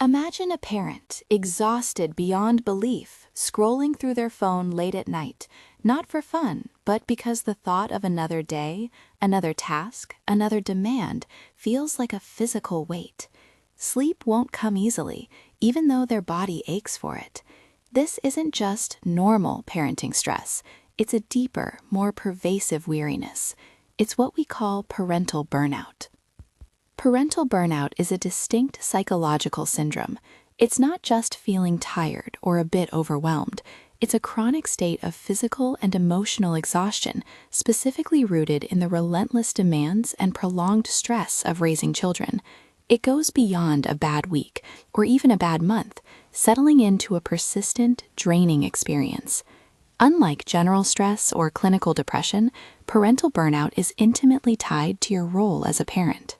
Imagine a parent, exhausted beyond belief, scrolling through their phone late at night, not for fun, but because the thought of another day, another task, another demand feels like a physical weight. Sleep won't come easily, even though their body aches for it. This isn't just normal parenting stress. It's a deeper, more pervasive weariness. It's what we call parental burnout. Parental burnout is a distinct psychological syndrome. It's not just feeling tired or a bit overwhelmed. It's a chronic state of physical and emotional exhaustion, specifically rooted in the relentless demands and prolonged stress of raising children. It goes beyond a bad week or even a bad month, settling into a persistent, draining experience. Unlike general stress or clinical depression, parental burnout is intimately tied to your role as a parent.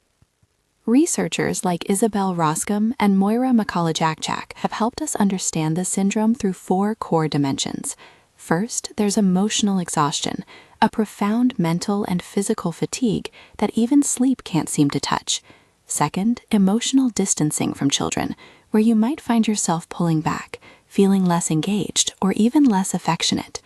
Researchers like Isabel Roscom and Moira McCulloch-Akchak have helped us understand the syndrome through 4 core dimensions. First, there's emotional exhaustion, a profound mental and physical fatigue that even sleep can't seem to touch. Second, emotional distancing from children, where you might find yourself pulling back, feeling less engaged, or even less affectionate.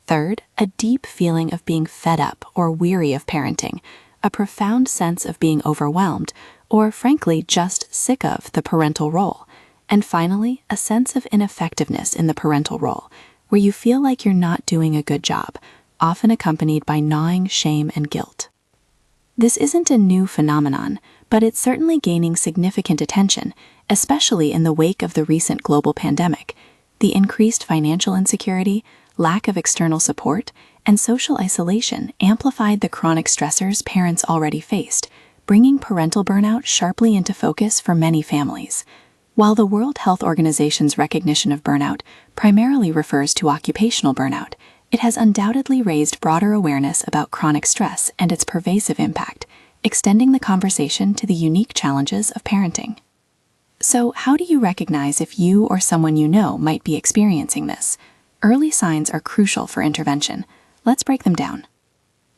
Third, a deep feeling of being fed up or weary of parenting, a profound sense of being overwhelmed, or frankly just sick of the parental role. And finally, a sense of ineffectiveness in the parental role, where you feel like you're not doing a good job, often accompanied by gnawing shame and guilt. This isn't a new phenomenon, but it's certainly gaining significant attention, especially in the wake of the recent global pandemic. The increased financial insecurity, lack of external support, and social isolation amplified the chronic stressors parents already faced, bringing parental burnout sharply into focus for many families. While the World Health Organization's recognition of burnout primarily refers to occupational burnout, it has undoubtedly raised broader awareness about chronic stress and its pervasive impact, extending the conversation to the unique challenges of parenting. So, how do you recognize if you or someone you know might be experiencing this? Early signs are crucial for intervention. Let's break them down.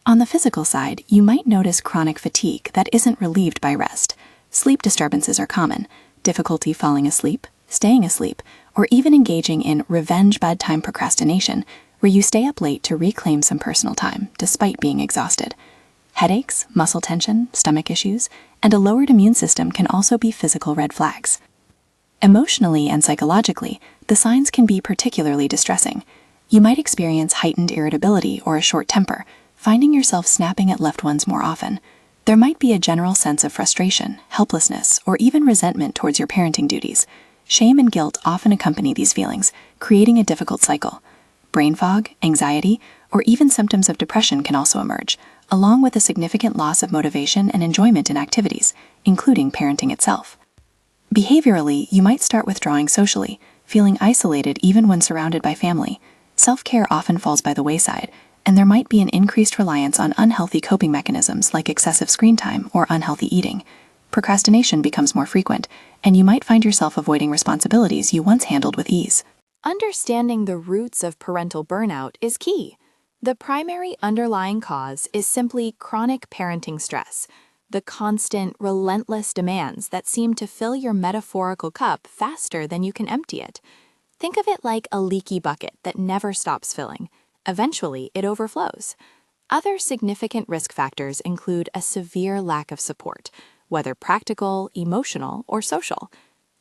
On the physical side, you might notice chronic fatigue that isn't relieved by rest. Sleep disturbances are common, difficulty falling asleep, staying asleep, or even engaging in revenge bedtime procrastination, where you stay up late to reclaim some personal time despite being exhausted. Headaches, muscle tension, stomach issues, and a lowered immune system can also be physical red flags. Emotionally and psychologically, the signs can be particularly distressing. You might experience heightened irritability or a short temper, finding yourself snapping at loved ones more often. There might be a general sense of frustration, helplessness, or even resentment towards your parenting duties. Shame and guilt often accompany these feelings, creating a difficult cycle. Brain fog, anxiety, or even symptoms of depression can also emerge, along with a significant loss of motivation and enjoyment in activities, including parenting itself. Behaviorally, you might start withdrawing socially, feeling isolated even when surrounded by family. Self-care often falls by the wayside, and there might be an increased reliance on unhealthy coping mechanisms like excessive screen time or unhealthy eating. Procrastination becomes more frequent, and you might find yourself avoiding responsibilities you once handled with ease. Understanding the roots of parental burnout is key. The primary underlying cause is simply chronic parenting stress, the constant, relentless demands that seem to fill your metaphorical cup faster than you can empty it. Think of it like a leaky bucket that never stops filling. Eventually, it overflows. Other significant risk factors include a severe lack of support, whether practical, emotional, or social.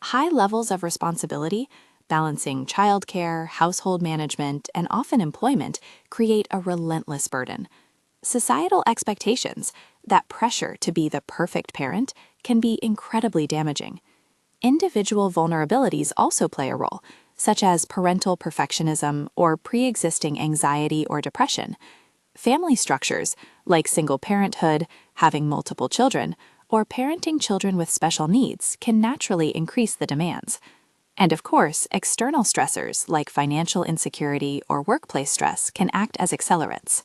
High levels of responsibility, balancing childcare, household management, and often employment, create a relentless burden. Societal expectations, that pressure to be the perfect parent, can be incredibly damaging. Individual vulnerabilities also play a role, such as parental perfectionism or pre-existing anxiety or depression. Family structures, like single parenthood, having multiple children, or parenting children with special needs, can naturally increase the demands. And of course, external stressors like financial insecurity or workplace stress can act as accelerants.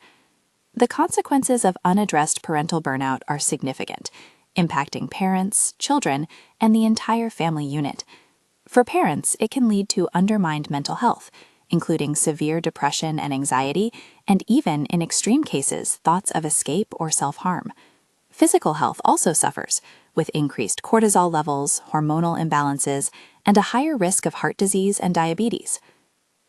The consequences of unaddressed parental burnout are significant, impacting parents, children, and the entire family unit. For parents, it can lead to undermined mental health, including severe depression and anxiety, and even, in extreme cases, thoughts of escape or self-harm. Physical health also suffers, with increased cortisol levels, hormonal imbalances, and a higher risk of heart disease and diabetes.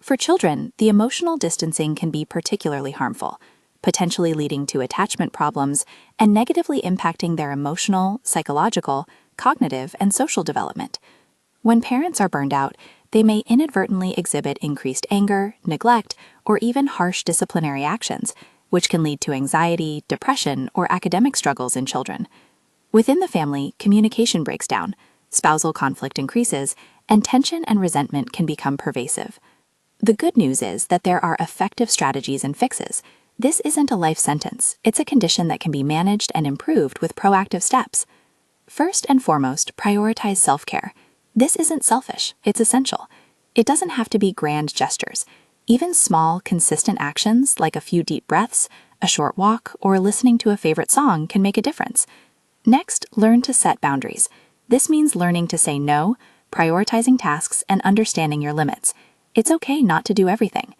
For children, the emotional distancing can be particularly harmful, potentially leading to attachment problems and negatively impacting their emotional, psychological, cognitive, and social development. When parents are burned out, they may inadvertently exhibit increased anger, neglect, or even harsh disciplinary actions, which can lead to anxiety, depression, or academic struggles in children. Within the family, communication breaks down, spousal conflict increases, and tension and resentment can become pervasive. The good news is that there are effective strategies and fixes. This isn't a life sentence, it's a condition that can be managed and improved with proactive steps. First and foremost, prioritize self-care. This isn't selfish, it's essential. It doesn't have to be grand gestures. Even small, consistent actions like a few deep breaths, a short walk, or listening to a favorite song can make a difference. Next, learn to set boundaries. This means learning to say no, prioritizing tasks, and understanding your limits. It's okay not to do everything.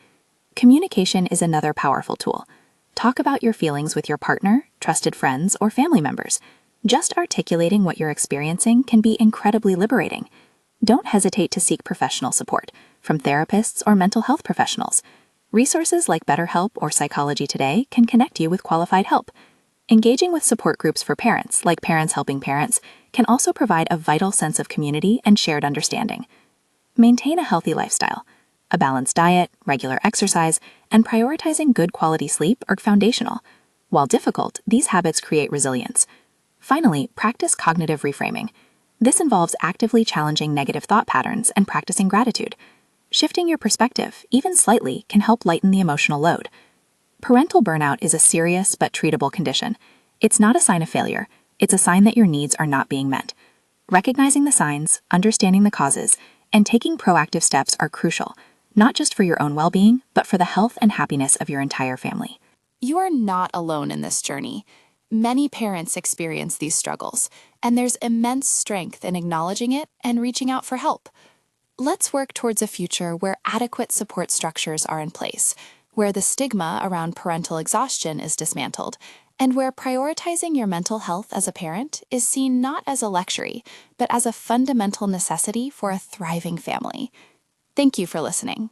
Communication is another powerful tool. Talk about your feelings with your partner, trusted friends, or family members. Just articulating what you're experiencing can be incredibly liberating. Don't hesitate to seek professional support from therapists or mental health professionals. Resources like BetterHelp or Psychology Today can connect you with qualified help. Engaging with support groups for parents, like Parents Helping Parents, can also provide a vital sense of community and shared understanding. Maintain a healthy lifestyle. A balanced diet, regular exercise, and prioritizing good quality sleep are foundational. While difficult, these habits create resilience. Finally, practice cognitive reframing. This involves actively challenging negative thought patterns and practicing gratitude. Shifting your perspective, even slightly, can help lighten the emotional load. Parental burnout is a serious but treatable condition. It's not a sign of failure, it's a sign that your needs are not being met. Recognizing the signs, understanding the causes, and taking proactive steps are crucial, not just for your own well-being, but for the health and happiness of your entire family. You are not alone in this journey. Many parents experience these struggles, and there's immense strength in acknowledging it and reaching out for help. Let's work towards a future where adequate support structures are in place, where the stigma around parental exhaustion is dismantled, and where prioritizing your mental health as a parent is seen not as a luxury, but as a fundamental necessity for a thriving family. Thank you for listening.